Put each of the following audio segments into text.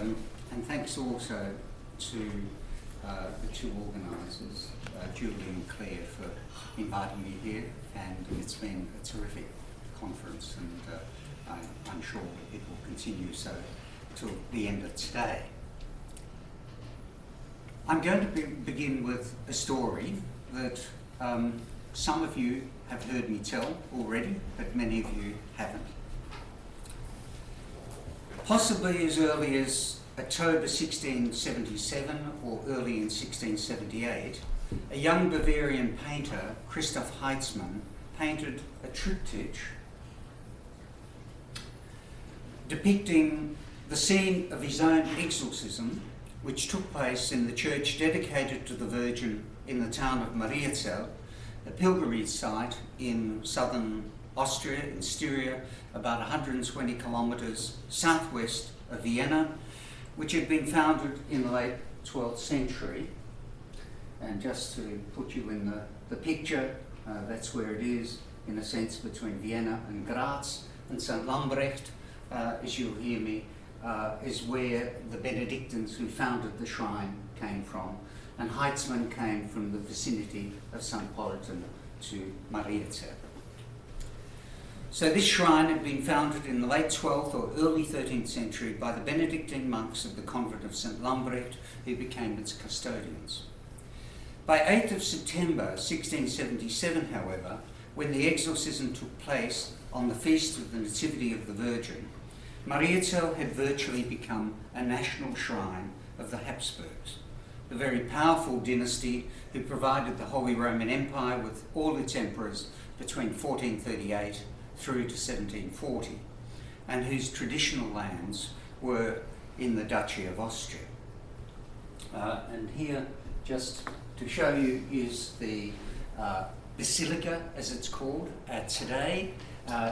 and thanks also to the two organisers, Julie and Claire, for inviting me here, and it's been a terrific conference, and I'm sure it will continue so till the end of today. I'm going to begin with a story that some of you have heard me tell already, but many of you haven't. Possibly as early as October 1677 or early in 1678, a young Bavarian painter, Christoph Heitzmann, painted a triptych depicting the scene of his own exorcism, which took place in the church dedicated to the Virgin in the town of Mariazel, a pilgrimage site in southern Austria, in Styria, about 120 kilometres southwest of Vienna, which had been founded in the late 12th century. And just to put you in the picture, that's where it is, in a sense, between Vienna and Graz. And St. Lambrecht, as you'll hear me, is where the Benedictines who founded the shrine came from. And Heitzmann came from the vicinity of St. Politan to Mariazel. So this shrine had been founded in the late 12th or early 13th century by the Benedictine monks of the convent of St. Lambrecht, who became its custodians. By 8th of September 1677, however, when the exorcism took place on the feast of the Nativity of the Virgin, Mariazel had virtually become a national shrine of the Habsburgs, the very powerful dynasty who provided the Holy Roman Empire with all its emperors between 1438 through to 1740, and whose traditional lands were in the Duchy of Austria. And here, just to show you, is the Basilica, as it's called, today,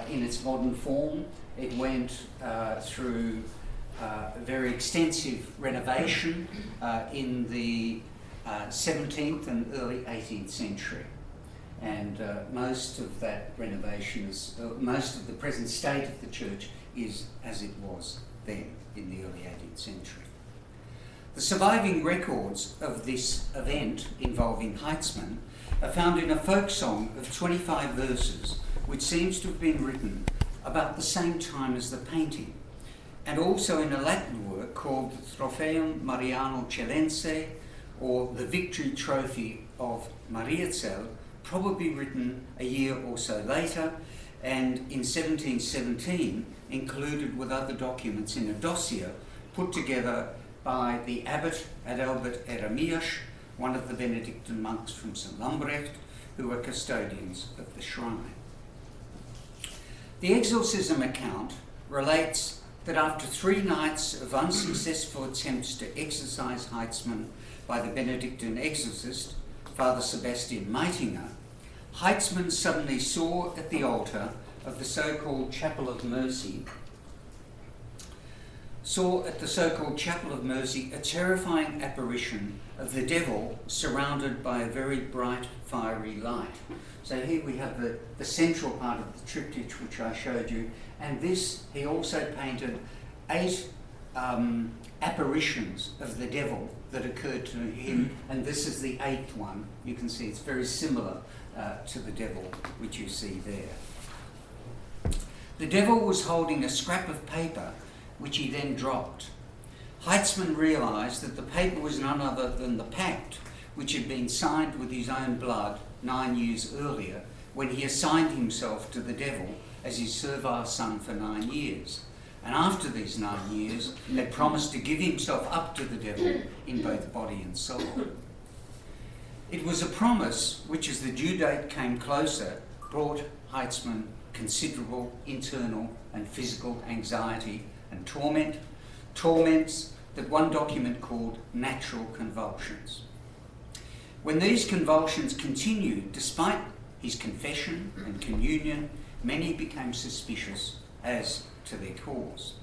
in its modern form. It went through a very extensive renovation in the 17th and early 18th century. And most of that renovation most of the present state of the church is as it was then in the early 18th century. The surviving records of this event involving Heitzmann are found in a folk song of 25 verses, which seems to have been written about the same time as the painting, and also in a Latin work called Trofeum Mariano Celense, or the Victory Trophy of Mariazel, probably written a year or so later, and in 1717 included with other documents in a dossier put together by the abbot Adalbert Eremias, one of the Benedictine monks from St. Lambrecht, who were custodians of the shrine. The exorcism account relates that after 3 nights of unsuccessful attempts to exorcise Heitzmann by the Benedictine exorcist, Father Sebastian Meitinger, Heitzmann suddenly saw at the altar of the so-called Chapel of Mercy, a terrifying apparition of the devil surrounded by a very bright, fiery light. So here we have the central part of the triptych which I showed you, and this, he also painted 8 apparitions of the devil that occurred to him, and this is the 8th one. You can see it's very similar to the devil which you see there. The devil was holding a scrap of paper which he then dropped. Heitzmann realised that the paper was none other than the pact which had been signed with his own blood 9 years earlier, when he assigned himself to the devil as his servile son for 9 years, and after these 9 years had promised to give himself up to the devil in both body and soul. It was a promise which, as the due date came closer, brought Heitzmann considerable internal and physical anxiety and torments that one document called natural convulsions. When these convulsions continued, despite his confession and communion, many became suspicious as to their cause.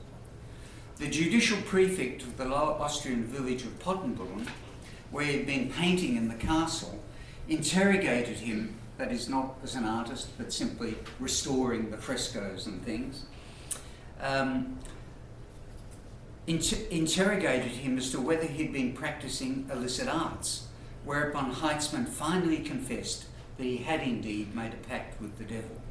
The judicial prefect of the Lower Austrian village of Pottenbrunn, where he had been painting in the castle, interrogated him, that is not as an artist, but simply restoring the frescoes and things, interrogated him as to whether he'd been practicing illicit arts, whereupon Heitzmann finally confessed that he had indeed made a pact with the devil.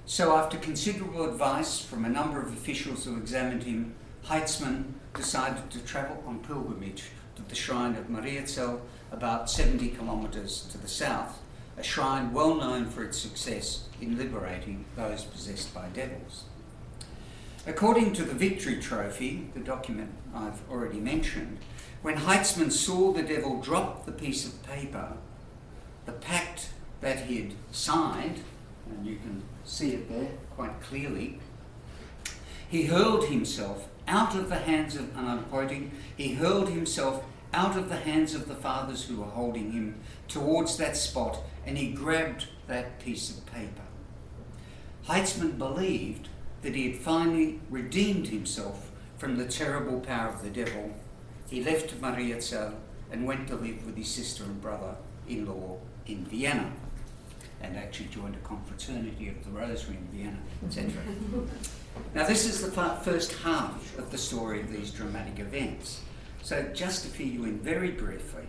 So after considerable advice from a number of officials who examined him, Heitzmann decided to travel on pilgrimage to the shrine of Mariazel, about 70 kilometres to the south, a shrine well known for its success in liberating those possessed by devils. According to the Victory Trophy, the document I've already mentioned, when Heitzmann saw the devil drop the piece of paper, the pact that he had signed, and you can see it there quite clearly, he hurled himself out of the hands of, and I'm quoting, he hurled himself out of the hands of the fathers who were holding him towards that spot, and he grabbed that piece of paper. Heitzmann believed that he had finally redeemed himself from the terrible power of the devil. He left Mariazel and went to live with his sister and brother-in-law in Vienna, and actually joined a confraternity of the Rosary in Vienna, etc. Now this is the first half of the story of these dramatic events. So just to fill you in very briefly,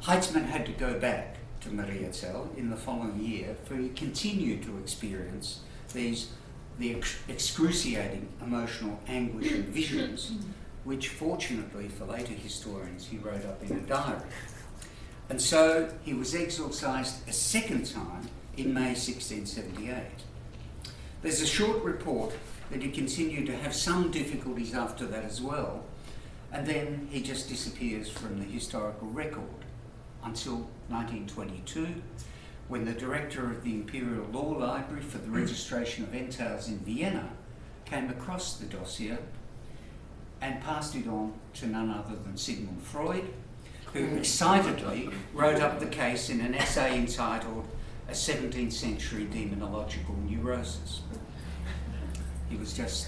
Heitzmann had to go back to Mariazel in the following year, for he continued to experience the excruciating emotional anguish and visions, which fortunately for later historians he wrote up in a diary. And so he was exorcised a second time in May 1678. There's a short report that he continued to have some difficulties after that as well, and then he just disappears from the historical record until 1922, when the director of the Imperial Law Library for the registration of entails in Vienna came across the dossier and passed it on to none other than Sigmund Freud, who excitedly wrote up the case in an essay entitled A 17th Century Demonological Neurosis. He was just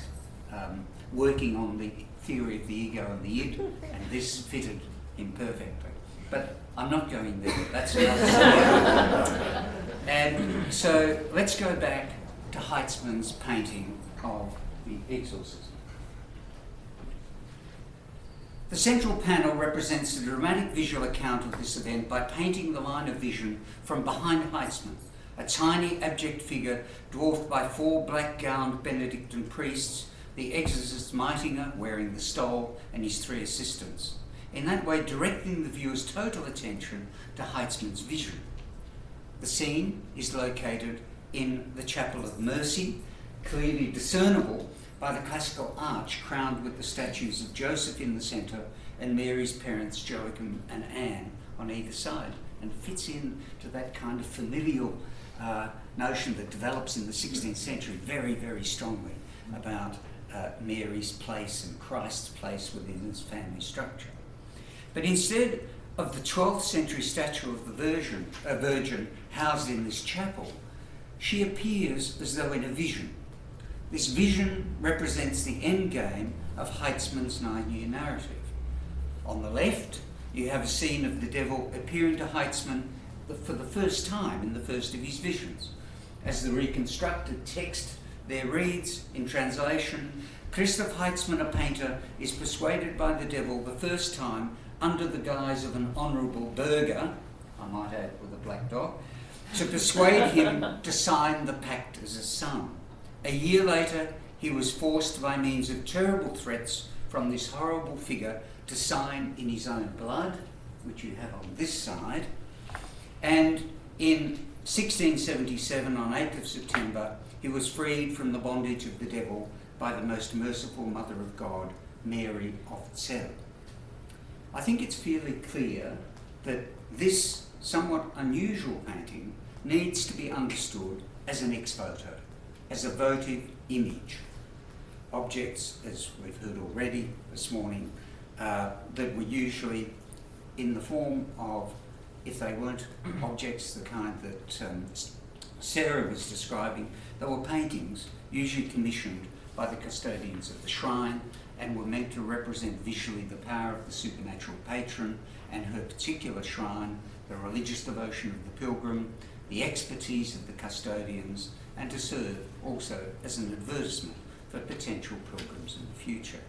working on the theory of the ego and the id, and this fitted him perfectly. But I'm not going there, that's another story. And so let's go back to Heitzmann's painting of the exorcism. The central panel represents the dramatic visual account of this event by painting the line of vision from behind Heitzmann, a tiny abject figure dwarfed by 4 black-gowned Benedictine priests, the exorcist Meitinger wearing the stole and his 3 assistants, in that way directing the viewer's total attention to Heitzmann's vision. The scene is located in the Chapel of Mercy, clearly discernible by the classical arch crowned with the statues of Joseph in the centre and Mary's parents Joachim and Anne on either side, and fits in to that kind of familial notion that develops in the 16th century very, very strongly about Mary's place and Christ's place within his family structure. But instead of the 12th century statue of the Virgin housed in this chapel, she appears as though in a vision. This vision represents the end game of Heitzmann's 9-year narrative. On the left, you have a scene of the devil appearing to Heitzmann for the first time in the first of his visions. As the reconstructed text there reads, in translation, Christoph Heitzmann, a painter, is persuaded by the devil the first time under the guise of an honourable burgher, I might add with a black dog, to persuade him to sign the pact as a son. A year later, he was forced by means of terrible threats from this horrible figure to sign in his own blood, which you have on this side, and in 1677, on 8th of September, he was freed from the bondage of the devil by the most merciful Mother of God, Mary of Zell. I think it's fairly clear that this somewhat unusual painting needs to be understood as an ex-voto, as a votive image. Objects, as we've heard already this morning, that were usually in the form of, if they weren't objects, the kind that Sarah was describing, they were paintings usually commissioned by the custodians of the shrine and were meant to represent visually the power of the supernatural patron and her particular shrine, the religious devotion of the pilgrim, the expertise of the custodians, and to serve also as an advertisement for potential pilgrims in the future.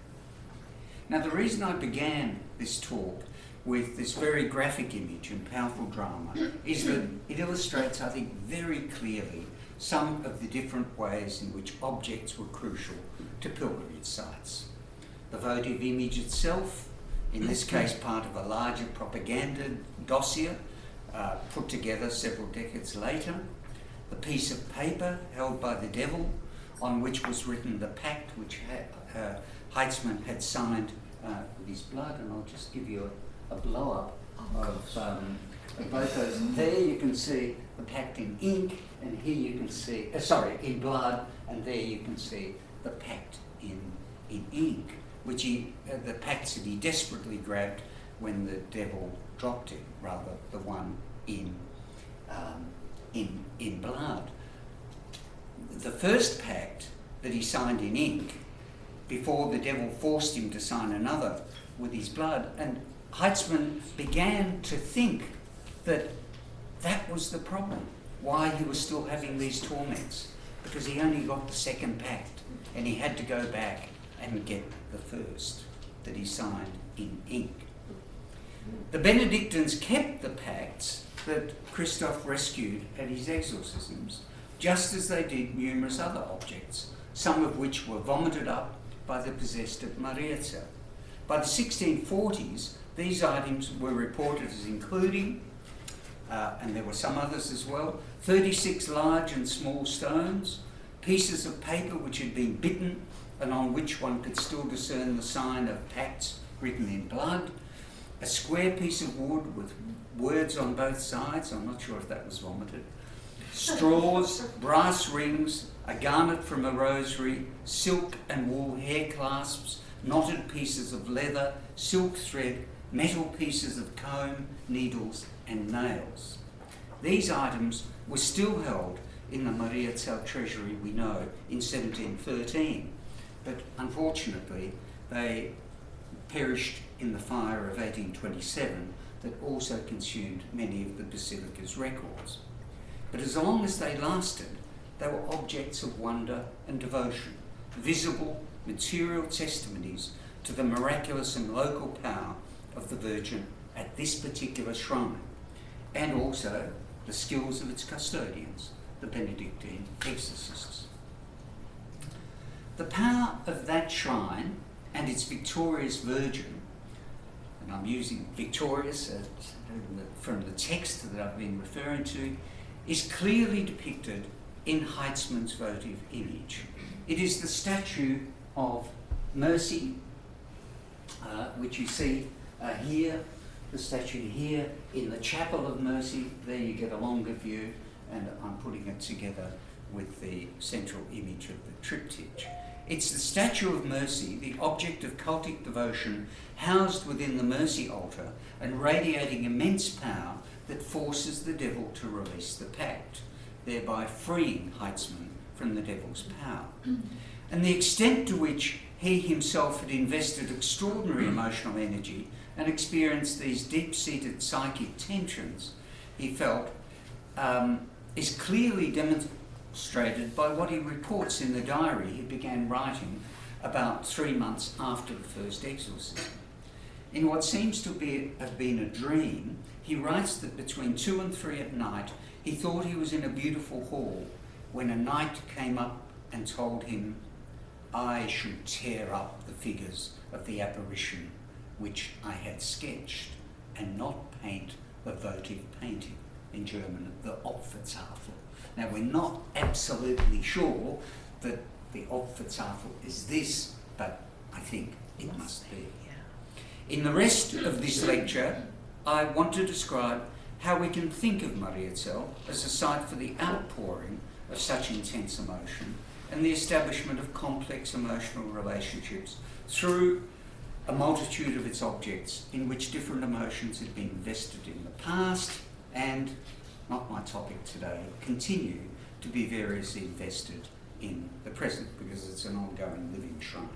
Now, the reason I began this talk with this very graphic image and powerful drama is that it illustrates, I think, very clearly some of the different ways in which objects were crucial to pilgrimage sites. The votive image itself, in this case part of a larger propaganda dossier put together several decades later, the piece of paper held by the devil on which was written the pact which Heitzman had signed with his blood, and I'll just give you a blow-up of both those. There you can see the pact in ink, and here you can see, in blood, and there you can see the pact in ink, which the pacts that he desperately grabbed when the devil dropped it, rather the one in blood. The first pact that he signed in ink, before the devil forced him to sign another with his blood, and Heitzman began to think that that was the problem, why he was still having these torments, because he only got the second pact, and he had to go back and get the first that he signed in ink. The Benedictines kept the pacts that Christoph rescued at his exorcisms, just as they did numerous other objects, some of which were vomited up by the possessed at Mariazel. By the 1640s, these items were reported as including, and there were some others as well, 36 large and small stones, pieces of paper which had been bitten and on which one could still discern the sign of pacts written in blood, a square piece of wood with words on both sides, I'm not sure if that was vomited, straws, brass rings, a garnet from a rosary, silk and wool hair clasps, knotted pieces of leather, silk thread, metal pieces of comb, needles and nails. These items were still held in the Mariazel treasury, we know, in 1713, but unfortunately they perished in the fire of 1827 that also consumed many of the basilica's records. But as long as they lasted, they were objects of wonder and devotion, visible, material testimonies to the miraculous and local power of the Virgin at this particular shrine, and also the skills of its custodians, the Benedictine exorcists. The power of that shrine and its victorious Virgin, and I'm using victorious from the text that I've been referring to, is clearly depicted in Heitzman's votive image. It is the statue of Mercy, which you see here, the statue here in the Chapel of Mercy. There you get a longer view, and I'm putting it together with the central image of the triptych. It's the statue of Mercy, the object of cultic devotion, housed within the Mercy altar and radiating immense power that forces the devil to release the pact, thereby freeing Heitzman from the devil's power. And the extent to which he himself had invested extraordinary emotional energy and experienced these deep-seated psychic tensions he felt is clearly demonstrated by what he reports in the diary he began writing about 3 months after the first exorcism. In what seems to have been a dream, he writes that between 2 and 3 at night, he thought he was in a beautiful hall when a knight came up and told him, I should tear up the figures of the apparition which I had sketched and not paint the votive painting, in German, the Opfertafel. Now, we're not absolutely sure that the Opfertafel is this, but I think it must be. In the rest of this lecture, I want to describe how we can think of Mariazel as a site for the outpouring of such intense emotion and the establishment of complex emotional relationships through a multitude of its objects in which different emotions had been invested in the past and, not my topic today, continue to be variously invested in the present, because it's an ongoing living shrine.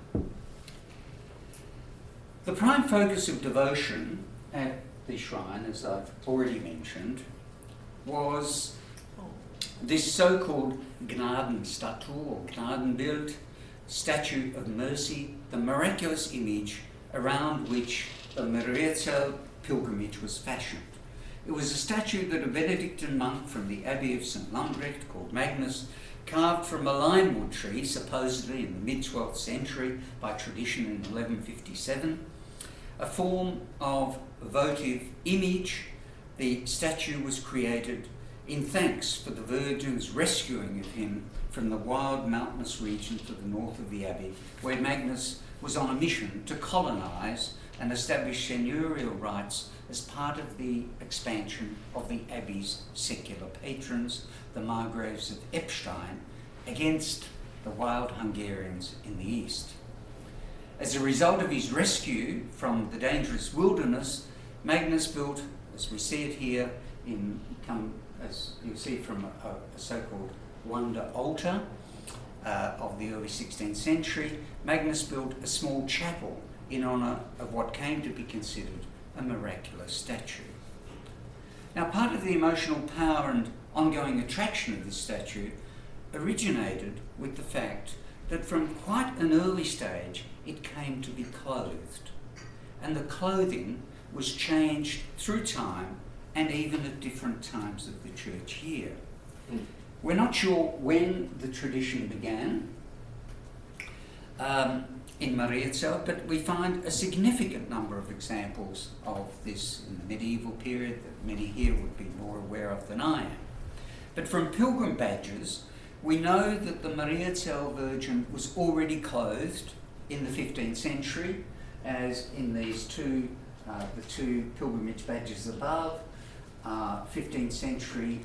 The prime focus of devotion at the shrine, as I've already mentioned, was this so-called Gnadenstatue or Gnadenbild, statue of mercy, the miraculous image around which the Mariazel pilgrimage was fashioned. It was a statue that a Benedictine monk from the Abbey of St. Lambrecht, called Magnus, carved from a limewood tree, supposedly in the mid-12th century by tradition in 1157. A form of votive image, the statue was created in thanks for the Virgin's rescuing of him from the wild mountainous region to the north of the Abbey, where Magnus was on a mission to colonise and establish seigneurial rights as part of the expansion of the Abbey's secular patrons, the Margraves of Epstein, against the wild Hungarians in the east. As a result of his rescue from the dangerous wilderness, Magnus built, as we see it here, as you see from a so-called wonder altar of the early 16th century, Magnus built a small chapel in honour of what came to be considered a miraculous statue. Now, part of the emotional power and ongoing attraction of this statue originated with the fact that from quite an early stage it came to be clothed, and the clothing was changed through time and even at different times of the church year. We're not sure when the tradition began in Mariazel, but we find a significant number of examples of this in the medieval period that many here would be more aware of than I am. But from pilgrim badges, we know that the Mariazel Virgin was already clothed in the 15th century, as in these the two pilgrimage badges above, 15th century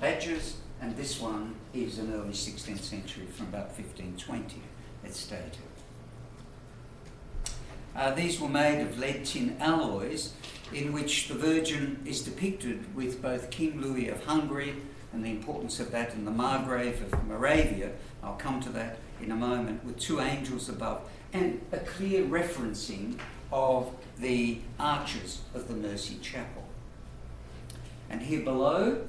badges, and this one is an early 16th century from about 1520, it's stated. These were made of lead tin alloys, in which the Virgin is depicted with both King Louis of Hungary and the importance of that in the Margrave of Moravia, I'll come to that in a moment, with two angels above, and a clear referencing of the arches of the Mercy Chapel. And here below,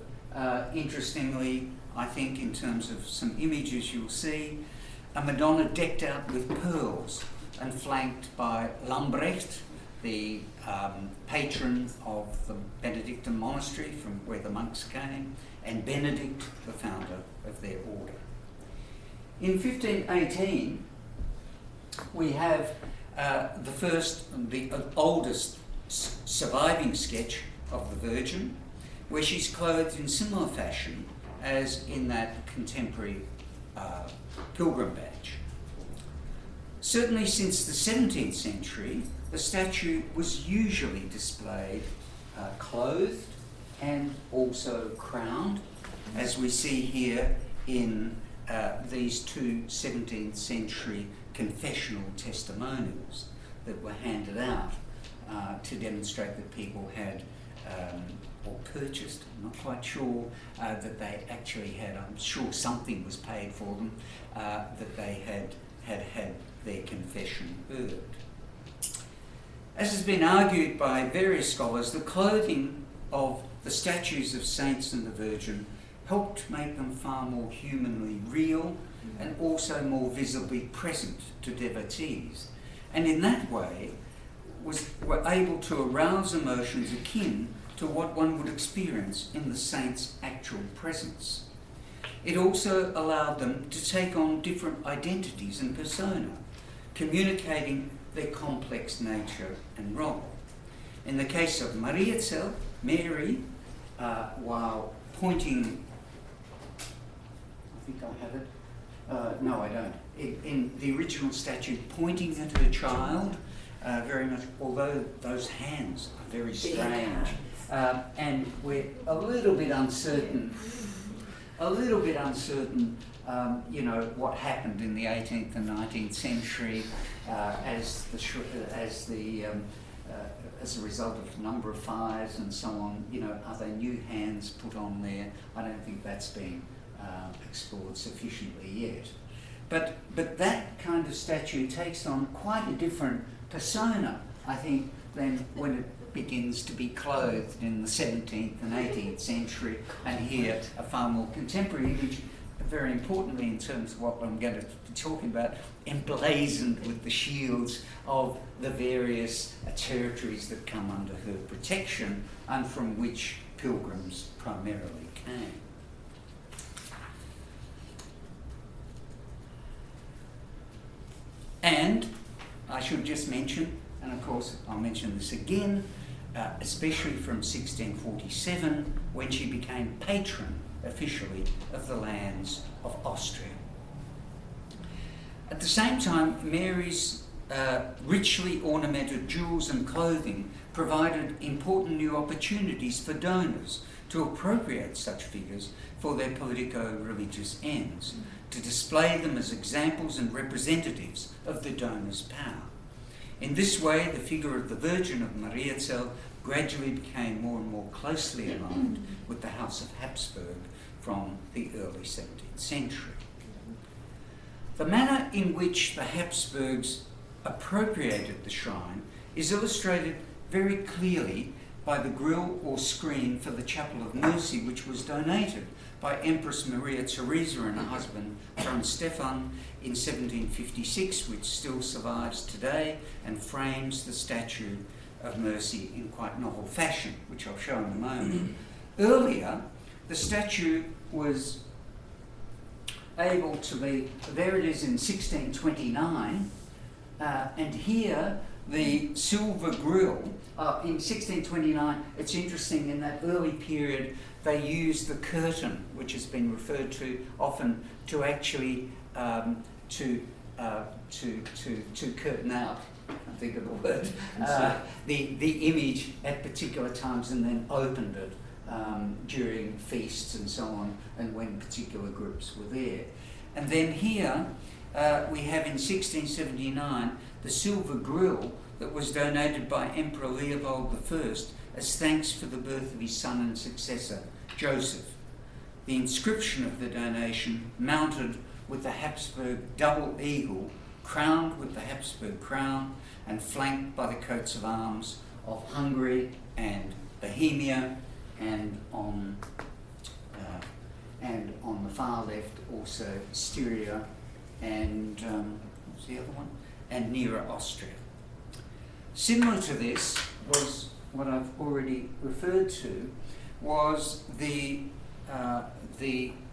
interestingly, I think in terms of some images you'll see, a Madonna decked out with pearls and flanked by Lambrecht, the patron of the Benedictine monastery from where the monks came, and Benedict, the founder of their order. In 1518, we have the oldest surviving sketch of the Virgin, where she's clothed in similar fashion as in that contemporary pilgrim badge. Certainly since the 17th century, the statue was usually displayed clothed and also crowned, as we see here in these two 17th century confessional testimonials that were handed out to demonstrate that people had or purchased, I'm not quite sure that they actually had, I'm sure something was paid for them, that they had their confession heard. As has been argued by various scholars, the clothing of the statues of saints and the Virgin helped make them far more humanly real and also more visibly present to devotees, and in that way were able to arouse emotions akin to what one would experience in the saint's actual presence. It also allowed them to take on different identities and persona, communicating their complex nature and role. In the case of Mariazel, Mary, while pointing, I think I have it, no I don't, in the original statue, pointing at her child, very much, although those hands are very strange, and we're a little bit uncertain, what happened in the 18th and 19th century as a result of a number of fires and so on. Are there new hands put on there? I don't think that's been explored sufficiently yet. But that kind of statue takes on quite a different persona, I think, than when it begins to be clothed in the 17th and 18th century, and here a far more contemporary image, very importantly in terms of what I'm going to be talking about, emblazoned with the shields of the various territories that come under her protection and from which pilgrims primarily came. And I should just mention, and of course I'll mention this again, especially from 1647, when she became patron officially of the lands of Austria. At the same time, Mary's richly ornamented jewels and clothing provided important new opportunities for donors to appropriate such figures for their politico-religious ends, to display them as examples and representatives of the donor's power. In this way, the figure of the Virgin of Mariazel gradually became more and more closely aligned with the House of Habsburg from the early 17th century. The manner in which the Habsburgs appropriated the shrine is illustrated very clearly by the grille or screen for the Chapel of Mercy, which was donated by Empress Maria Theresa and her husband Franz Stephan in 1756, which still survives today and frames the statue of Mercy in quite novel fashion, which I'll show in a moment. Earlier, the statue was able to be, there it is in 1629, and here the silver grille, in 1629, it's interesting, in that early period, they used the curtain, which has been referred to often to actually to curtain out, I can't think of the word, the image at particular times, and then opened it during feasts and so on, and when particular groups were there. And then here we have in 1679 the silver grille that was donated by Emperor Leopold I as thanks for the birth of his son and successor, Joseph. The inscription of the donation, mounted with the Habsburg double eagle, crowned with the Habsburg crown, and flanked by the coats of arms of Hungary and Bohemia, and on the far left also Styria and what's the other one? And nearer Austria. Similar to this was what I've already referred to, was the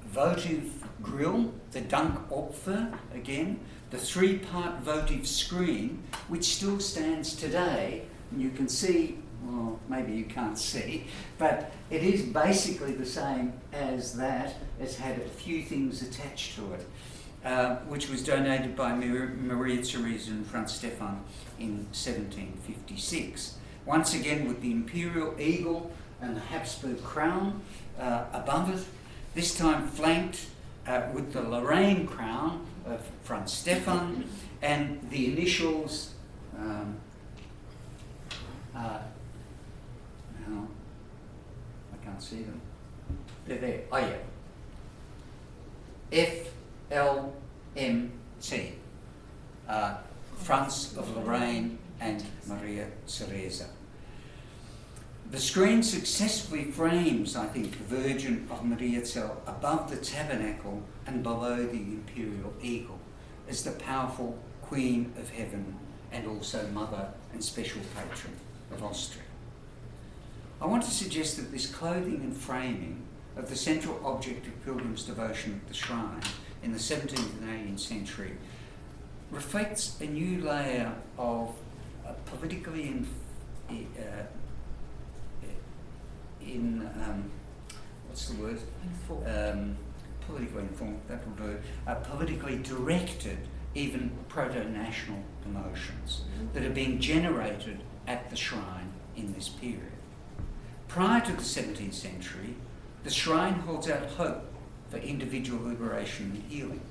votive grille, the Dankopfer again, the three-part votive screen, which still stands today. And you can see, well, maybe you can't see, but it is basically the same as that. It's had a few things attached to it, which was donated by Maria Theresa and Franz Stephan in 1756. Once again with the imperial eagle and the Habsburg crown above it, this time flanked with the Lorraine crown of Franz Stephan and the initials, no, I can't see them. They're there. Oh yeah. FLMT. Franz of Lorraine and Maria Theresa. The screen successfully frames, I think, the Virgin of Mariazel above the tabernacle and below the imperial eagle as the powerful Queen of Heaven and also Mother and special patron of Austria. I want to suggest that this clothing and framing of the central object of pilgrims' devotion at the shrine in the 17th and 18th century reflects a new layer of politically what's the word? Politically informed, that will do. Politically directed, even proto-national emotions that are being generated at the shrine in this period. Prior to the 17th century, the shrine holds out hope for individual liberation and healing,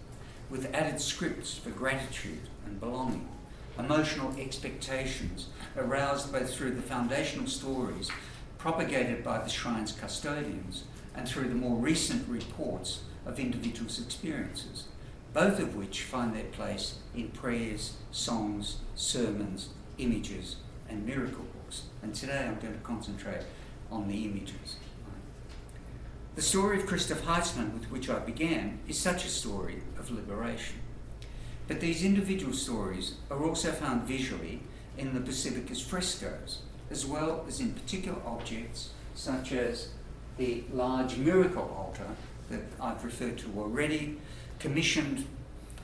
with added scripts for gratitude and belonging, emotional expectations aroused both through the foundational stories propagated by the shrine's custodians and through the more recent reports of individuals' experiences, both of which find their place in prayers, songs, sermons, images, and miracle books. And today I'm going to concentrate on the images. The story of Christoph Heitzmann, with which I began, is such a story of liberation. But these individual stories are also found visually in the Basilica's frescoes, as well as in particular objects such as the large miracle altar that I've referred to already, commissioned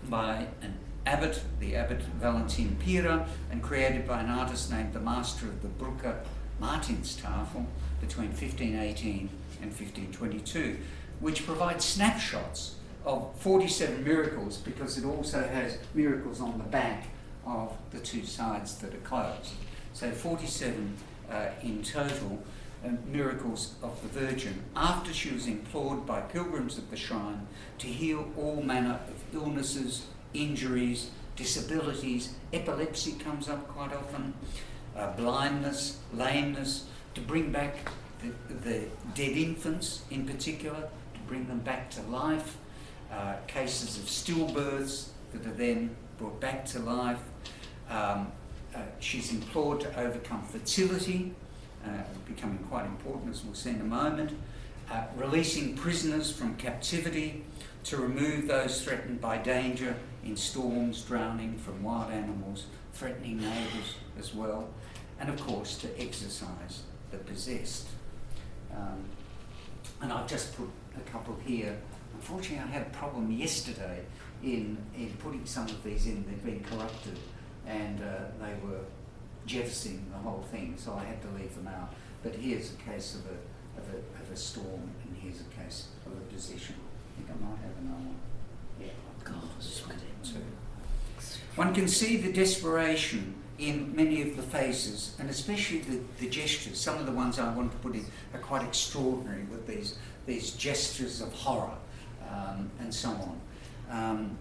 by an abbot, the abbot Valentin Pira, and created by an artist named the master of the Brucker Martinstafel between 1518 and 1522, which provides snapshots of 47 miracles, because it also has miracles on the back of the two sides that are closed. So 47 in total miracles of the Virgin, after she was implored by pilgrims at the shrine to heal all manner of illnesses, injuries, disabilities. Epilepsy comes up quite often, blindness, lameness, to bring back the dead infants in particular, to bring them back to life, cases of stillbirths that are then brought back to life. She's implored to overcome fertility, becoming quite important as we'll see in a moment, releasing prisoners from captivity, to remove those threatened by danger in storms, drowning from wild animals, threatening neighbours as well, and of course to exorcise the possessed. And I've just put a couple here. Unfortunately, I had a problem yesterday in putting some of these in. They've been corrupted, and they were jettisoning the whole thing, so I had to leave them out. But here's a case of a storm, and here's a case of a possession. I think I might have another one. Yeah, I'll just look at it too. One can see the desperation in many of the faces, and especially the gestures. Some of the ones I want to put in are quite extraordinary, with these gestures of horror and so on.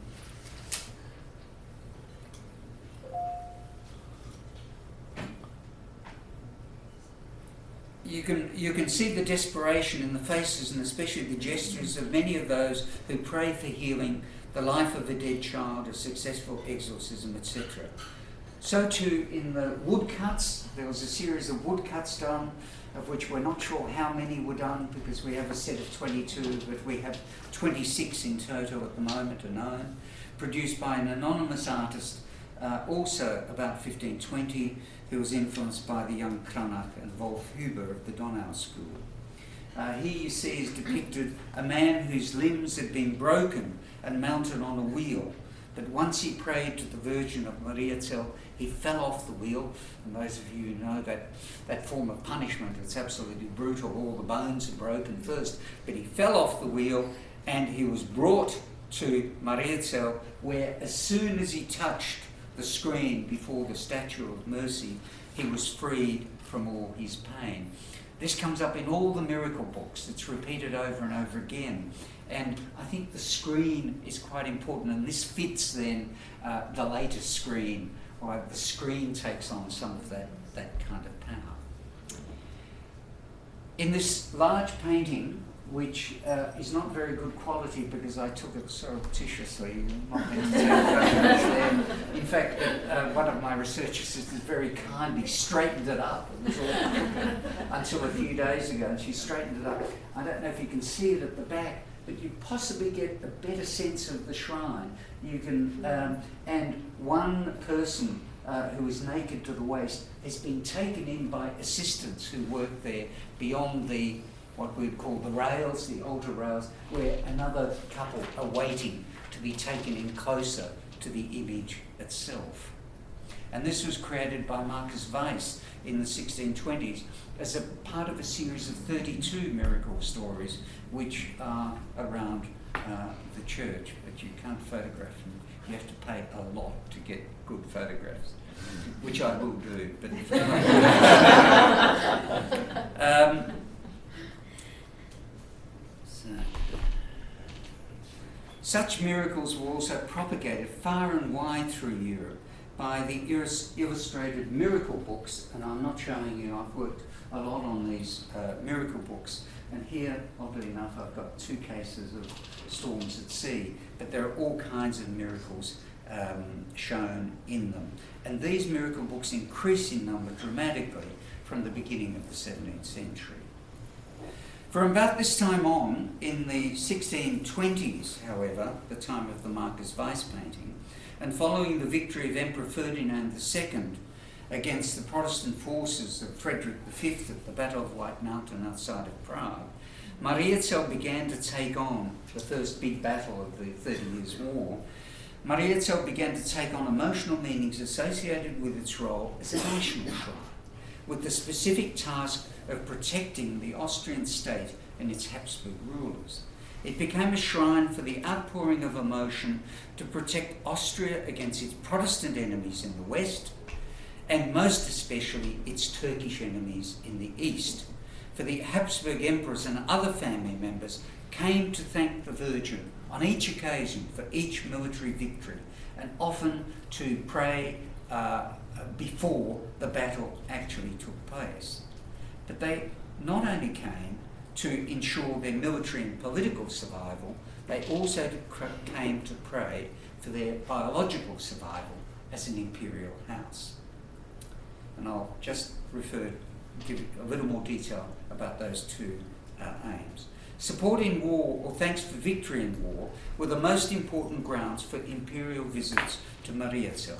You can see the desperation in the faces, and especially the gestures of many of those who pray for healing, the life of a dead child, a successful exorcism, etc. So too in the woodcuts. There was a series of woodcuts done, of which we're not sure how many were done, because we have a set of 22, but we have 26 in total at the moment are known, produced by an anonymous artist, also about 1520, who was influenced by the young Cranach and Wolf Huber of the Donau School. Here you see is depicted a man whose limbs had been broken and mounted on a wheel, but once he prayed to the Virgin of Mariazel, he fell off the wheel. And those of you who know that form of punishment, it's absolutely brutal. All the bones are broken first, but he fell off the wheel, and he was brought to Mariazel, where as soon as he touched the screen before the statue of mercy, he was freed from all his pain. This comes up in all the miracle books. It's repeated over and over again. And I think the screen is quite important, and this fits then the latest screen, or the screen takes on some of that kind of power. In this large painting, which is not very good quality because I took it surreptitiously, not meant to take photographs there. In fact, one of my research assistants very kindly straightened it up. It was all until a few days ago, and she straightened it up. I don't know if you can see it at the back, but you possibly get a better sense of the shrine. You can, and one person who is naked to the waist has been taken in by assistants who work there beyond the what we'd call the rails, the altar rails, where another couple are waiting to be taken in closer to the image itself. And this was created by Marcus Weiss in the 1620s as a part of a series of 32 miracle stories which are around the church, but you can't photograph them. You have to pay a lot to get good photographs, which I will do, but if Such miracles were also propagated far and wide through Europe by the illustrated miracle books, and I'm not showing you, I've worked a lot on these miracle books, and here, oddly enough, I've got two cases of storms at sea, but there are all kinds of miracles shown in them. And these miracle books increase in number dramatically from the beginning of the 17th century. From about this time on, in the 1620s, however, the time of the Marquis Weiss painting, and following the victory of Emperor Ferdinand II against the Protestant forces of Frederick V at the Battle of White Mountain outside of Prague, Mariazel began to take on the first big battle of the 30 Years' War. Mariazel began to take on emotional meanings associated with its role as a national shrine, with the specific task of protecting the Austrian state and its Habsburg rulers. It became a shrine for the outpouring of emotion to protect Austria against its Protestant enemies in the west, and most especially its Turkish enemies in the east. For the Habsburg emperors and other family members came to thank the Virgin on each occasion for each military victory, and often to pray before the battle actually took place. But they not only came to ensure their military and political survival, they also came to pray for their biological survival as an imperial house. And I'll just give a little more detail about those two aims. Support in war, or thanks for victory in war, were the most important grounds for imperial visits to Mariazel.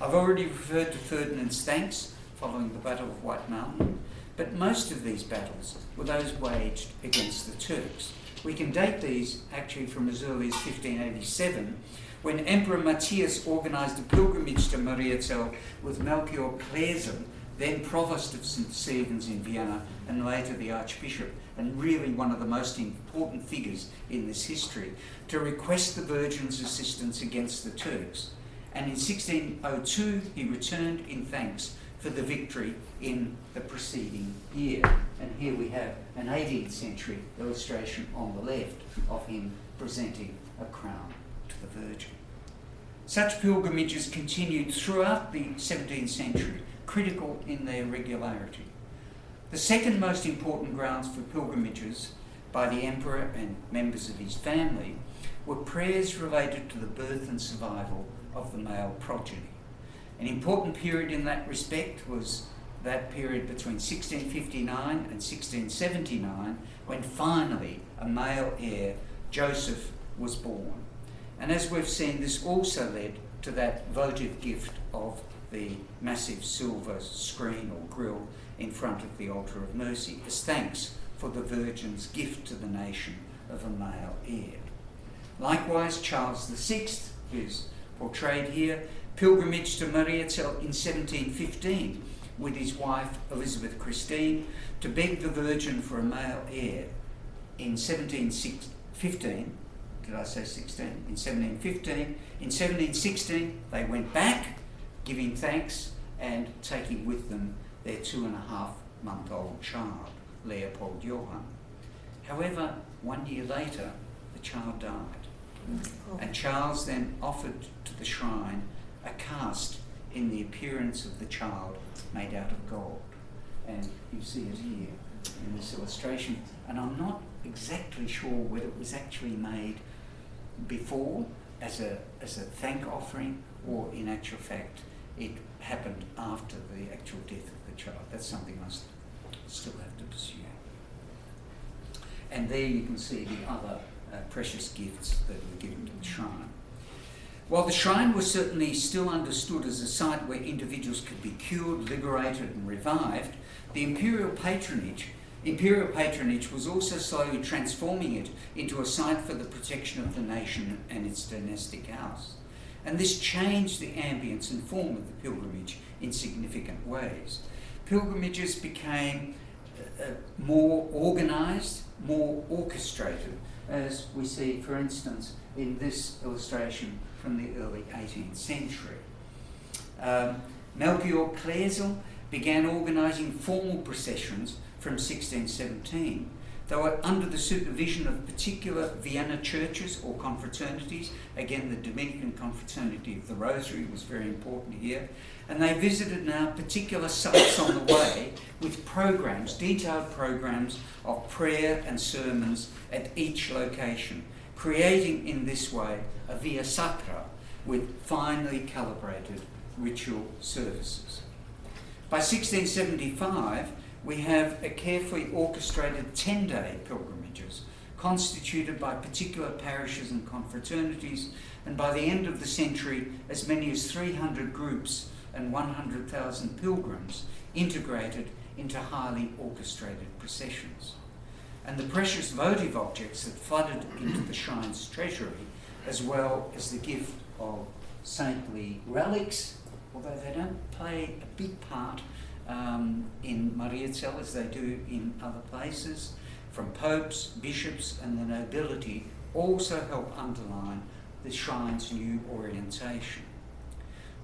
I've already referred to Ferdinand's thanks following the Battle of White Mountain, but most of these battles were those waged against the Turks. We can date these actually from as early as 1587, when Emperor Matthias organised a pilgrimage to Mariazel with Melchior Klersel, then Provost of St. Stephen's in Vienna, and later the Archbishop, and really one of the most important figures in this history, to request the Virgin's assistance against the Turks. And in 1602 he returned in thanks for the victory in the preceding year. And here we have an 18th century illustration on the left of him presenting a crown to the Virgin. Such pilgrimages continued throughout the 17th century, critical in their regularity. The second most important grounds for pilgrimages by the emperor and members of his family were prayers related to the birth and survival of the male progeny. An important period in that respect was that period between 1659 and 1679, when finally a male heir, Joseph, was born. And as we've seen, this also led to that votive gift of the massive silver screen or grille in front of the altar of mercy as thanks for the Virgin's gift to the nation of a male heir. Likewise, Charles VI is portrayed here, pilgrimage to Mariazel in 1715 with his wife Elizabeth Christine to beg the Virgin for a male heir. In 1715, did I say 16? In 1715. In 1716, they went back, giving thanks and taking with them their 2.5-month-old child, Leopold Johann. However, 1 year later, the child died. And Charles then offered to the shrine a cast in the appearance of the child made out of gold. And you see it here in this illustration. And I'm not exactly sure whether it was actually made before as a thank offering, or in actual fact it happened after the actual death of the child. That's something I still have to pursue. And there you can see the other precious gifts that were given to the shrine. While the shrine was certainly still understood as a site where individuals could be cured, liberated and revived, the imperial patronage was also slowly transforming it into a site for the protection of the nation and its dynastic house. And this changed the ambience and form of the pilgrimage in significant ways. Pilgrimages became more organised, more orchestrated, as we see, for instance, in this illustration from the early 18th century. Melchior Klersel began organising formal processions from 1617. They were under the supervision of particular Vienna churches or confraternities. Again, the Dominican Confraternity of the Rosary was very important here. And they visited now particular sites on the way with programs, detailed programs of prayer and sermons at each location, creating in this way a via sacra with finely calibrated ritual services. By 1675, we have a carefully orchestrated 10-day pilgrimages constituted by particular parishes and confraternities, and by the end of the century, as many as 300 groups and 100,000 pilgrims integrated into highly orchestrated processions. And the precious votive objects that flooded into the shrine's treasury, as well as the gift of saintly relics, although they don't play a big part in Mariazell as they do in other places, from popes, bishops and the nobility, also help underline the shrine's new orientation.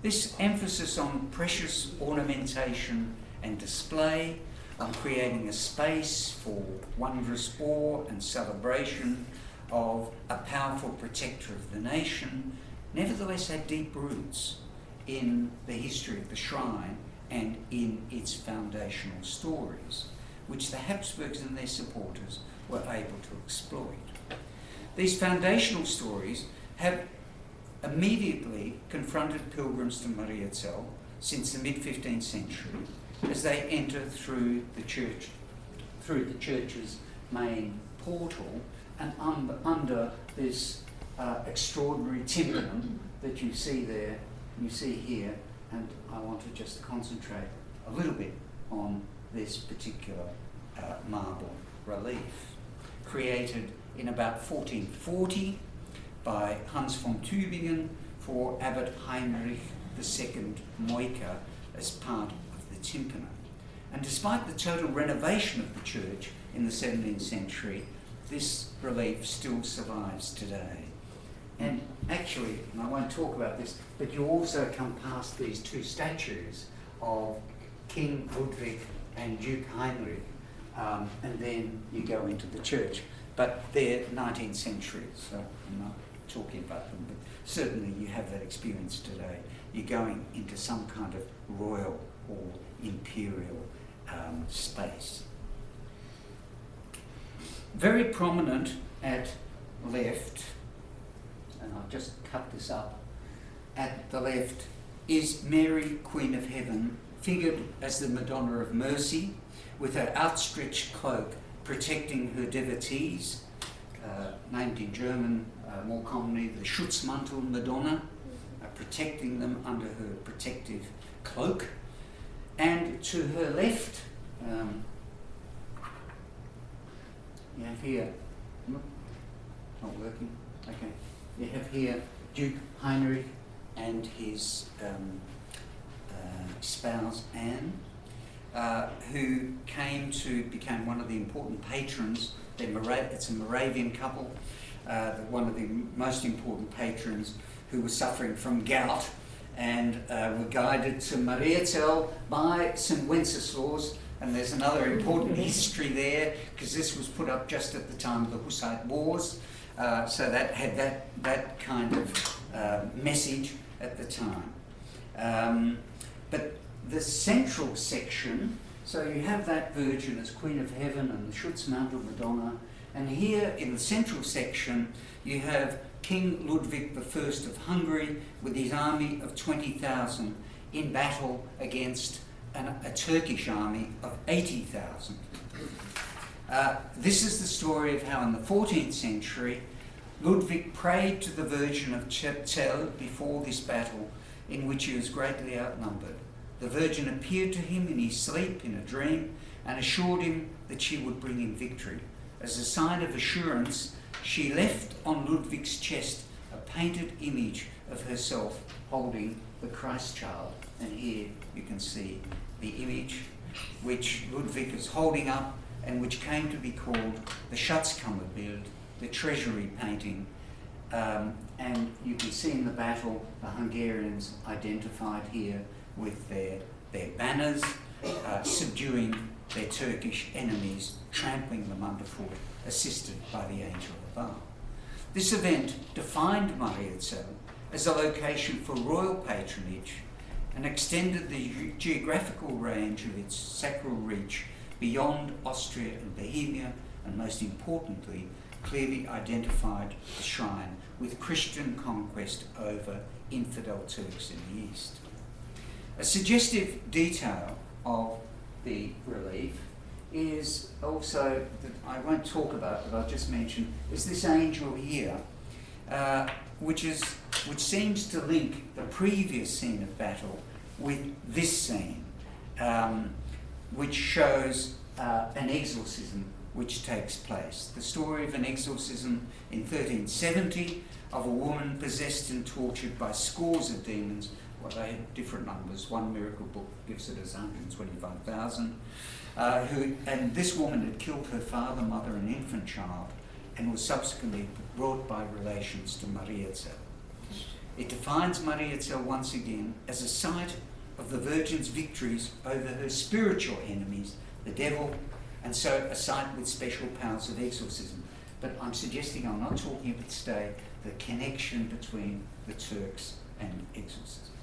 This emphasis on precious ornamentation and display, on creating a space for wondrous awe and celebration of a powerful protector of the nation, nevertheless had deep roots in the history of the shrine and in its foundational stories, which the Habsburgs and their supporters were able to exploit. These foundational stories have immediately confronted pilgrims to Mariazell since the mid-15th century as they enter through the church's main portal and under this extraordinary tympanum that you see there, you see here, and I want to just concentrate a little bit on this particular marble relief, created in about 1440 by Hans von Tübingen for Abbot Heinrich II Moika as part of the tympanum. And despite the total renovation of the church in the 17th century, this relief still survives today. And actually, and I won't talk about this, but you also come past these two statues of King Ludwig and Duke Heinrich, and then you go into the church. But they're 19th century, so I'm not talking about them, but certainly you have that experience today. You're going into some kind of royal or imperial space. Very prominent at left, and I'll just cut this up, at the left is Mary, Queen of Heaven, figured as the Madonna of Mercy, with her outstretched cloak protecting her devotees, named in German more commonly the Schutzmantel Madonna, protecting them under her protective cloak. And to her left, you have here, not working, okay. You have here Duke Heinrich and his spouse Anne, who became one of the important patrons. It's a Moravian couple, one of the most important patrons who was suffering from gout and were guided to Mariazell by St. Wenceslaus. And there's another important history there, because this was put up just at the time of the Hussite Wars, so that had that kind of message at the time. But the central section, so you have that Virgin as Queen of Heaven and the Schutzmantel Madonna, and here in the central section you have King Ludwig I of Hungary with his army of 20,000 in battle against a Turkish army of 80,000. This is the story of how in the 14th century Ludwig prayed to the Virgin of Zell before this battle, in which he was greatly outnumbered. The Virgin appeared to him in his sleep in a dream and assured him that she would bring him victory. As a sign of assurance, she left on Ludwig's chest a painted image of herself holding the Christ child. And here you can see the image which Ludwig is holding up and which came to be called the Schatzkammerbild, the treasury painting. And you can see in the battle the Hungarians identified here with their banners, subduing their Turkish enemies, trampling them underfoot, assisted by the angel of Val. This event defined Mariazell as a location for royal patronage and extended the geographical range of its sacral reach beyond Austria and Bohemia, and most importantly, clearly identified the shrine with Christian conquest over infidel Turks in the east. A suggestive detail of the relief is also, that I won't talk about, but I'll just mention, is this angel here, which seems to link the previous scene of battle with this scene, which shows an exorcism which takes place. The story of an exorcism in 1370 of a woman possessed and tortured by scores of demons. Well, they had different numbers. One miracle book gives it as 125,000. And this woman had killed her father, mother, and infant child, and was subsequently brought by relations to Mariazel. It defines Mariazel once again as a site of the Virgin's victories over her spiritual enemies, the devil, and so a site with special powers of exorcism. But I'm suggesting, I'm not talking about today, the connection between the Turks and exorcism.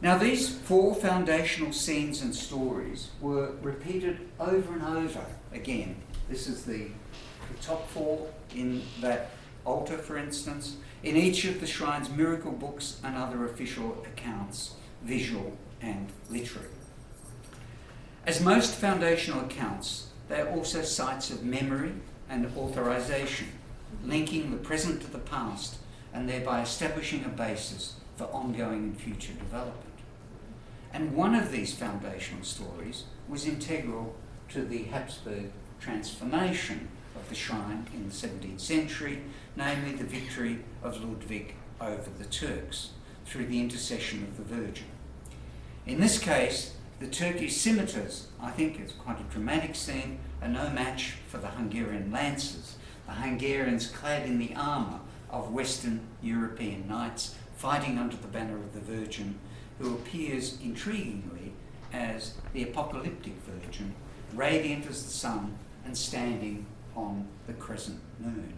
Now, these four foundational scenes and stories were repeated over and over again. This is the top four in that altar, for instance, in each of the shrine's miracle books and other official accounts, visual and literary. As most foundational accounts, they are also sites of memory and authorization, linking the present to the past and thereby establishing a basis for ongoing and future development. And one of these foundational stories was integral to the Habsburg transformation of the shrine in the 17th century, namely the victory of Ludwig over the Turks through the intercession of the Virgin. In this case, the Turkish scimitars, I think it's quite a dramatic scene, are no match for the Hungarian lancers, the Hungarians clad in the armour of Western European knights fighting under the banner of the Virgin, who appears intriguingly as the apocalyptic Virgin, radiant as the sun and standing on the crescent moon.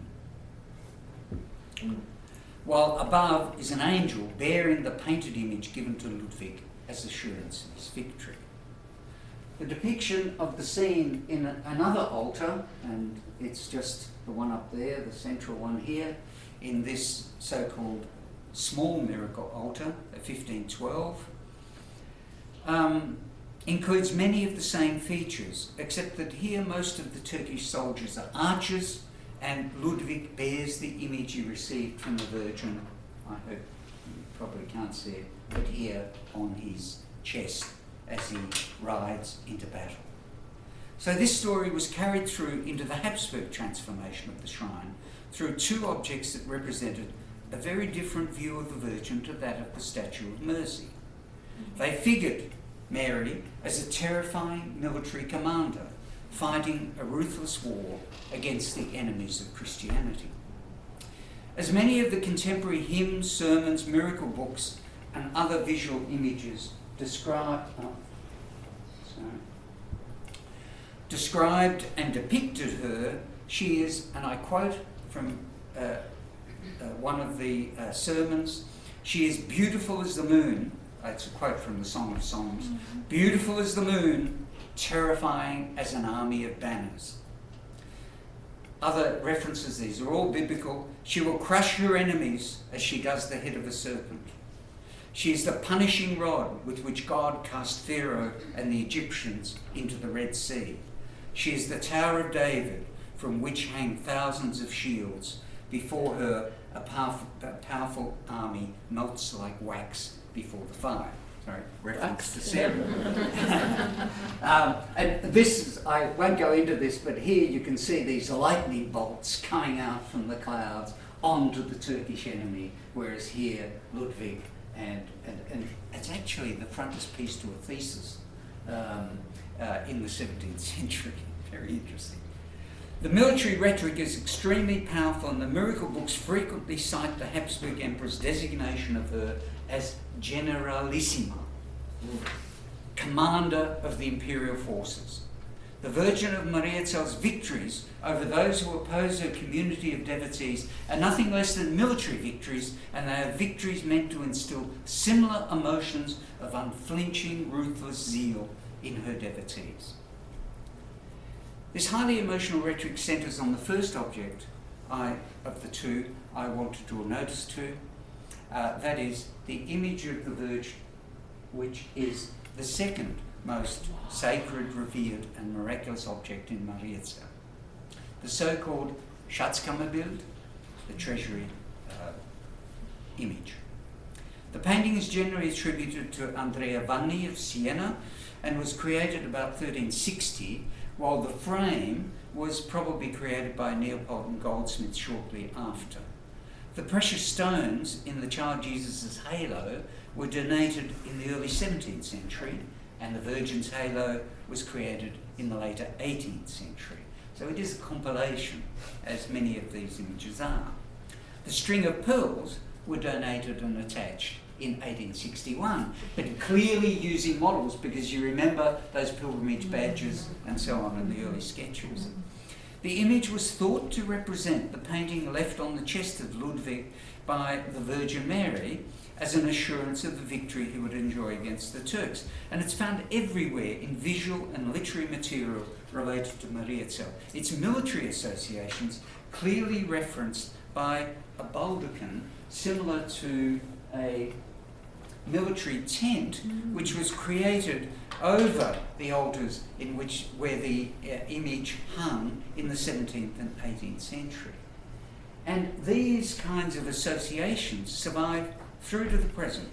While above is an angel bearing the painted image given to Ludwig as assurance of his victory. The depiction of the scene in another altar, and it's just the one up there, the central one here, in this so-called small miracle altar at 1512, includes many of the same features, except that here most of the Turkish soldiers are archers, and Ludwig bears the image he received from the Virgin. I hope you probably can't see it, but here on his chest as he rides into battle. So this story was carried through into the Habsburg transformation of the shrine through two objects that represented a very different view of the Virgin to that of the Statue of Mercy. They figured Mary as a terrifying military commander fighting a ruthless war against the enemies of Christianity. As many of the contemporary hymns, sermons, miracle books, and other visual images described and depicted her, she is, and I quote from one of the sermons, she is beautiful as the moon. It's a quote from the Song of Songs. Beautiful as the moon, terrifying as an army of banners. Other references, these are all biblical. She will crush her enemies as she does the head of a serpent. She is the punishing rod with which God cast Pharaoh and the Egyptians into the Red Sea. She is the Tower of David from which hang thousands of shields. Before her, a powerful army melts like wax before the fire. Sorry, reference to Sarah. And this is, I won't go into this, but here you can see these lightning bolts coming out from the clouds onto the Turkish enemy, whereas here, Ludwig, and it's actually the frontispiece to a thesis in the 17th century. Very interesting. The military rhetoric is extremely powerful, and the miracle books frequently cite the Habsburg Emperor's designation of her as Generalissima, commander of the imperial forces. The Virgin of Mariazel's victories over those who oppose her community of devotees are nothing less than military victories, and they are victories meant to instill similar emotions of unflinching, ruthless zeal in her devotees. This highly emotional rhetoric centres on the first object of the two I want to draw notice to, that is the image of the Virgin, which is the second most sacred, revered and miraculous object in Mariazel. The so-called Schatzkammerbild, the treasury image. The painting is generally attributed to Andrea Vanni of Siena and was created about 1360, while the frame was probably created by a Neapolitan goldsmith shortly after. The precious stones in the child Jesus' halo were donated in the early 17th century, and the Virgin's halo was created in the later 18th century. So it is a compilation, as many of these images are. The string of pearls were donated and attached in 1861, but clearly using models, because you remember those pilgrimage badges and so on in the early sketches. The image was thought to represent the painting left on the chest of Ludwig by the Virgin Mary as an assurance of the victory he would enjoy against the Turks. And it's found everywhere in visual and literary material related to Mariazel. Its military associations clearly referenced by a baldachin similar to a military tent, which was created over the altars where the image hung in the 17th and 18th century. And these kinds of associations survive through to the present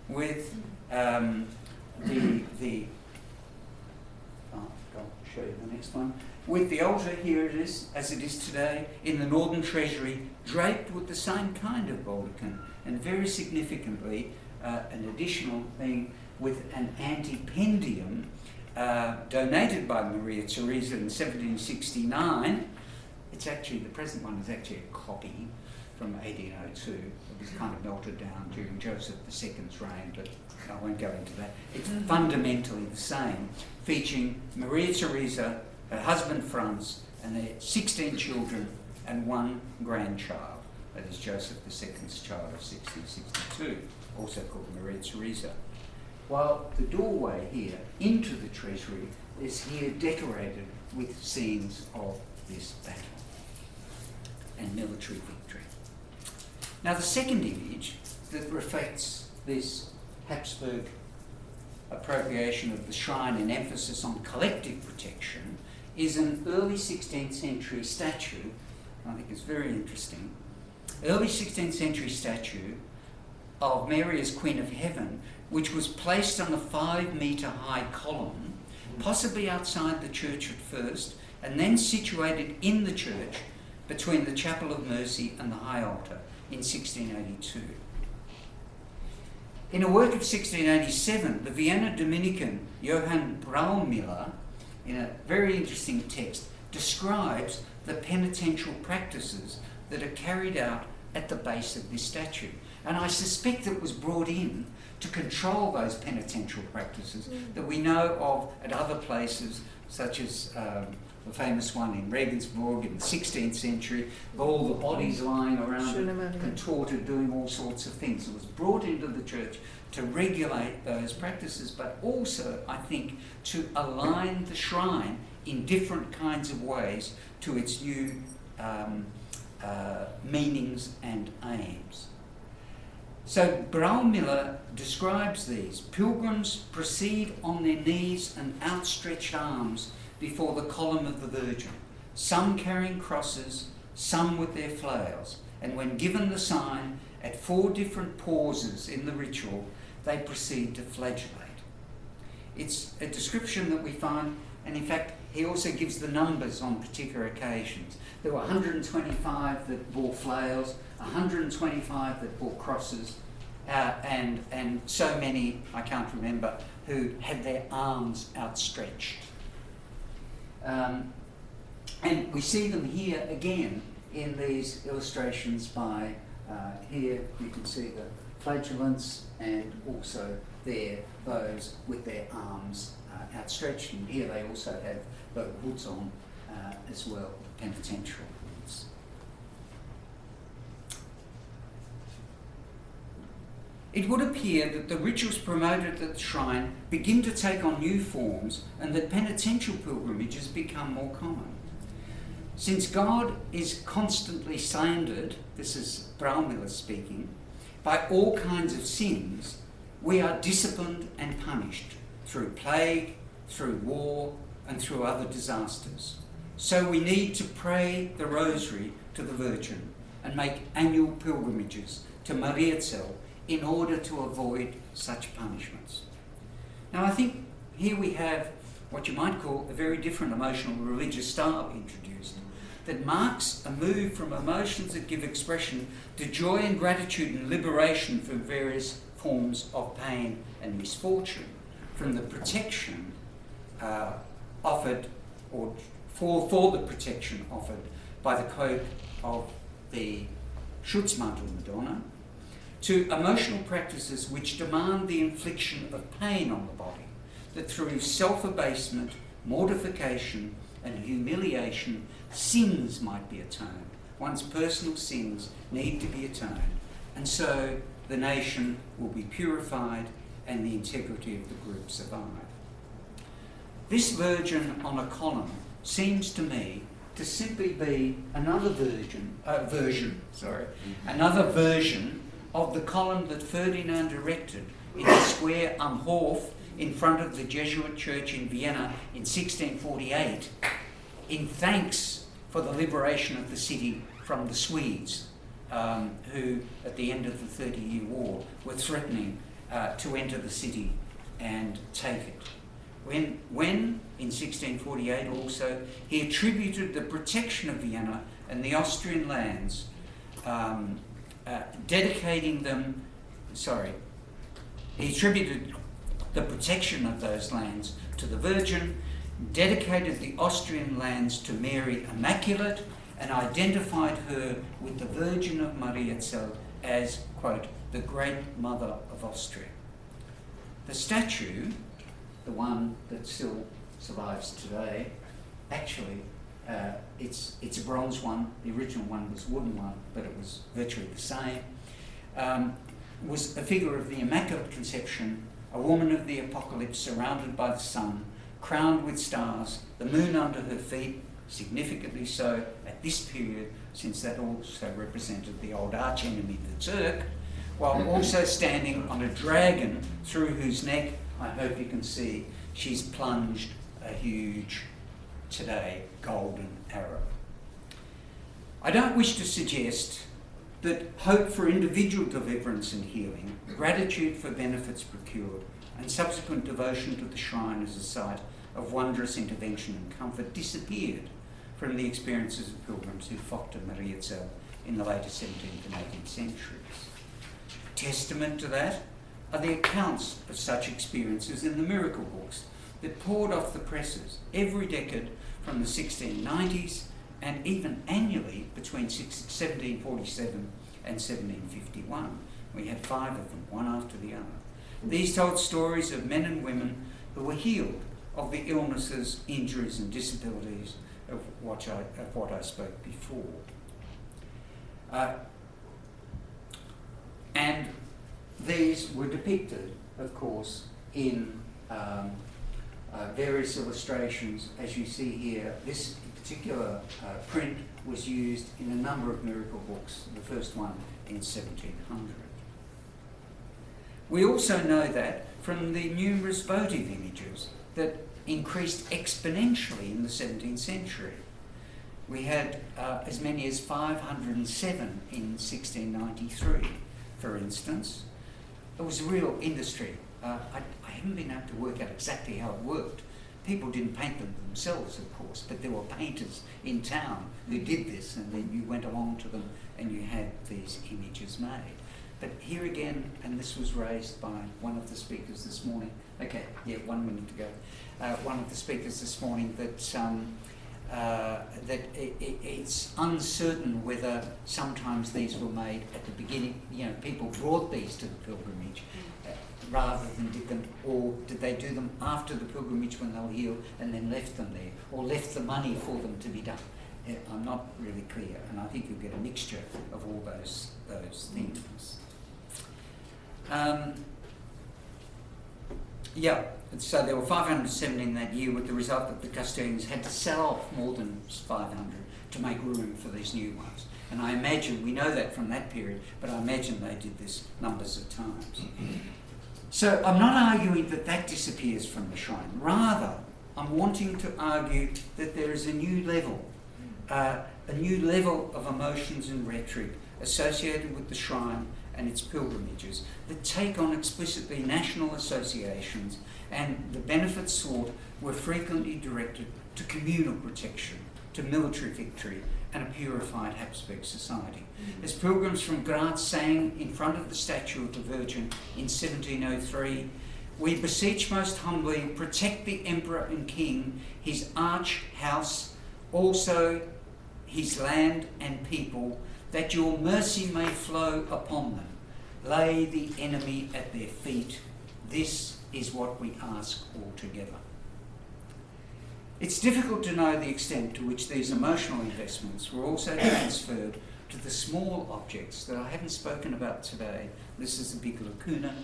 with I'll show you the next one. With the altar, here it is, as it is today, in the Northern Treasury, draped with the same kind of baldachin, and very significantly, an additional thing with an antipendium donated by Maria Theresa in 1769. It's actually, the present one is actually a copy from 1802. It was kind of melted down during Joseph II's reign, but I won't go into that. It's fundamentally the same, featuring Maria Theresa, her husband Franz, and their 16 children and one grandchild. That is Joseph II's child of 1662, also called Maria Theresa. While the doorway here into the treasury is here decorated with scenes of this battle and military victory. Now the second image that reflects this Habsburg appropriation of the shrine and emphasis on collective protection is an early 16th century statue. I think it's very interesting. Early 16th century statue of Mary as Queen of Heaven, which was placed on a 5-metre high column, possibly outside the church at first, and then situated in the church between the Chapel of Mercy and the High Altar in 1682. In a work of 1687, the Vienna Dominican Johann Braumiller, in a very interesting text, describes the penitential practices that are carried out at the base of this statue. And I suspect it was brought in to control those penitential practices that we know of at other places, such as the famous one in Regensburg in the 16th century, with all the bodies lying around contorted, doing all sorts of things. It was brought into the church to regulate those practices, but also, I think, to align the shrine in different kinds of ways to its new meanings and aims. So Braumiller describes these. Pilgrims proceed on their knees and outstretched arms before the column of the Virgin, some carrying crosses, some with their flails, and when given the sign, at 4 different pauses in the ritual, they proceed to flagellate. It's a description that we find, and in fact, he also gives the numbers on particular occasions. There were 125 that bore flails, 125 that bore crosses, and so many, I can't remember, who had their arms outstretched. And we see them here again in these illustrations by, here you can see the flagellants, and also there those with their arms outstretched, and here they also have the hoods on as well, penitential hoods. It would appear that the rituals promoted at the shrine begin to take on new forms, and that penitential pilgrimages become more common. Since God is constantly slandered, this is Braumiller speaking, by all kinds of sins, we are disciplined and punished. through plague, through war, and through other disasters. So we need to pray the rosary to the Virgin and make annual pilgrimages to Mariazel in order to avoid such punishments. Now, I think here we have what you might call a very different emotional religious style introduced that marks a move from emotions that give expression to joy and gratitude and liberation from various forms of pain and misfortune, from the protection offered, or for the protection offered by the cloak of the Schutzmantel Madonna, to emotional practices which demand the infliction of pain on the body, that through self-abasement, mortification, and humiliation, sins might be atoned. One's personal sins need to be atoned, and so the nation will be purified and the integrity of the group survive. This Virgin on a column seems to me to simply be another version of the column that Ferdinand erected in the square Am Hof in front of the Jesuit church in Vienna in 1648 in thanks for the liberation of the city from the Swedes, who at the end of the 30-Year War were threatening to enter the city and take it. When in 1648 also, he attributed the protection of Vienna and the Austrian lands, he attributed the protection of those lands to the Virgin, dedicated the Austrian lands to Mary Immaculate, and identified her with the Virgin of Mariazel as, quote, the great mother of Austria. The statue, the one that still survives today, actually, it's a bronze one. The original one was a wooden one, but it was virtually the same. Was a figure of the Immaculate Conception, a woman of the Apocalypse surrounded by the sun, crowned with stars, the moon under her feet, significantly so at this period, since that also represented the old archenemy, the Turk, while also standing on a dragon through whose neck, I hope you can see, she's plunged a huge, today, golden arrow. I don't wish to suggest that hope for individual deliverance and healing, gratitude for benefits procured, and subsequent devotion to the shrine as a site of wondrous intervention and comfort disappeared from the experiences of pilgrims who flocked to Mariazel in the later 17th and 18th centuries. Testament to that are the accounts of such experiences in the miracle books that poured off the presses every decade from the 1690s and even annually between 1747 and 1751. We had 5 of them, one after the other. These told stories of men and women who were healed of the illnesses, injuries and disabilities of what I spoke before. And these were depicted, of course, in various illustrations, as you see here. This particular print was used in a number of miracle books, the first one in 1700. We also know that from the numerous votive images that increased exponentially in the 17th century. We had as many as 507 in 1693, for instance. It was a real industry. I haven't been able to work out exactly how it worked. People didn't paint them themselves, of course, but there were painters in town who did this, and then you went along to them and you had these images made. But here again, and this was raised by one of the speakers this morning. Okay, yeah, 1 minute to go. One of the speakers this morning that it's uncertain whether sometimes these were made at the beginning. You know, people brought these to the pilgrimage rather than did them, or did they do them after the pilgrimage when they were healed and then left them there, or left the money for them to be done. I'm not really clear, and I think you'll get a mixture of all those things. So there were 570 in that year, with the result that the custodians had to sell off more than 500 to make room for these new ones. And I imagine, we know that from that period, but I imagine they did this numbers of times. So I'm not arguing that that disappears from the shrine. Rather, I'm wanting to argue that there is a new level of emotions and rhetoric associated with the shrine and its pilgrimages that take on explicitly national associations, and the benefits sought were frequently directed to communal protection, to military victory, and a purified Habsburg society. As pilgrims from Graz sang in front of the statue of the Virgin in 1703, "We beseech most humbly, protect the Emperor and King, his arch house, also his land and people, that your mercy may flow upon them. Lay the enemy at their feet. This is what we ask altogether." It's difficult to know the extent to which these emotional investments were also transferred to the small objects that I haven't spoken about today. This is a big lacuna.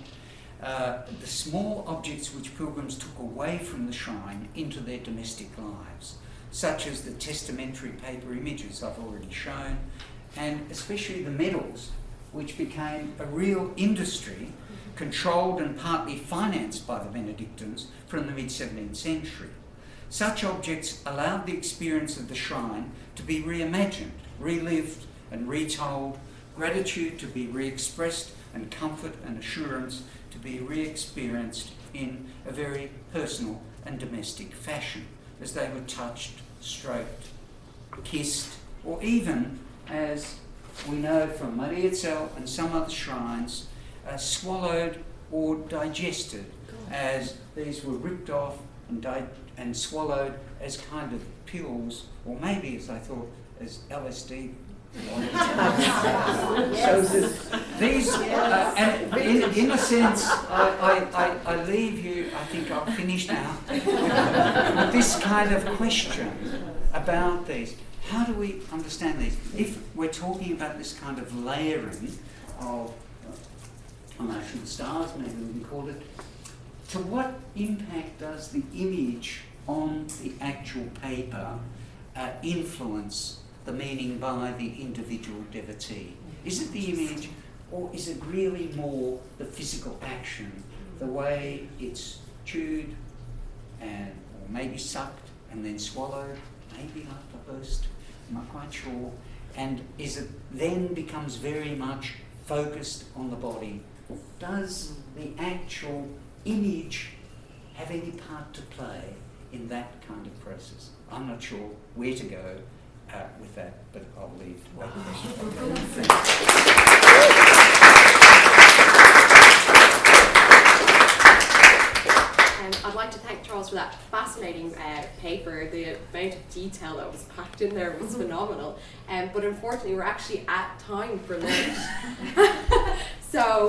The small objects which pilgrims took away from the shrine into their domestic lives, such as the testamentary paper images I've already shown, and especially the medals, which became a real industry controlled and partly financed by the Benedictines from the mid-17th century. Such objects allowed the experience of the shrine to be reimagined, relived and retold, gratitude to be re-expressed, and comfort and assurance to be re-experienced in a very personal and domestic fashion, as they were touched, stroked, kissed, or even, as we know from Mariazel and some other shrines, swallowed or digested, as these were ripped off and swallowed as kind of pills, or maybe, as I thought, as LSD. So these, and in a sense, I leave you, I think I'll finish now, with this kind of question about these. How do we understand these? If we're talking about this kind of layering of emotional styles, maybe we can call it, to what impact does the image on the actual paper influence the meaning by the individual devotee? Is it the image, or is it really more the physical action, the way it's chewed and or maybe sucked and then swallowed, maybe like a host, I'm not quite sure, and is it then becomes very much focused on the body? Does the actual image have any part to play in that kind of process? I'm not sure where to go with that, but I'll leave that question. I'd like to thank Charles for that fascinating paper. The amount of detail that was packed in there was phenomenal. But unfortunately, we're actually at time for lunch. So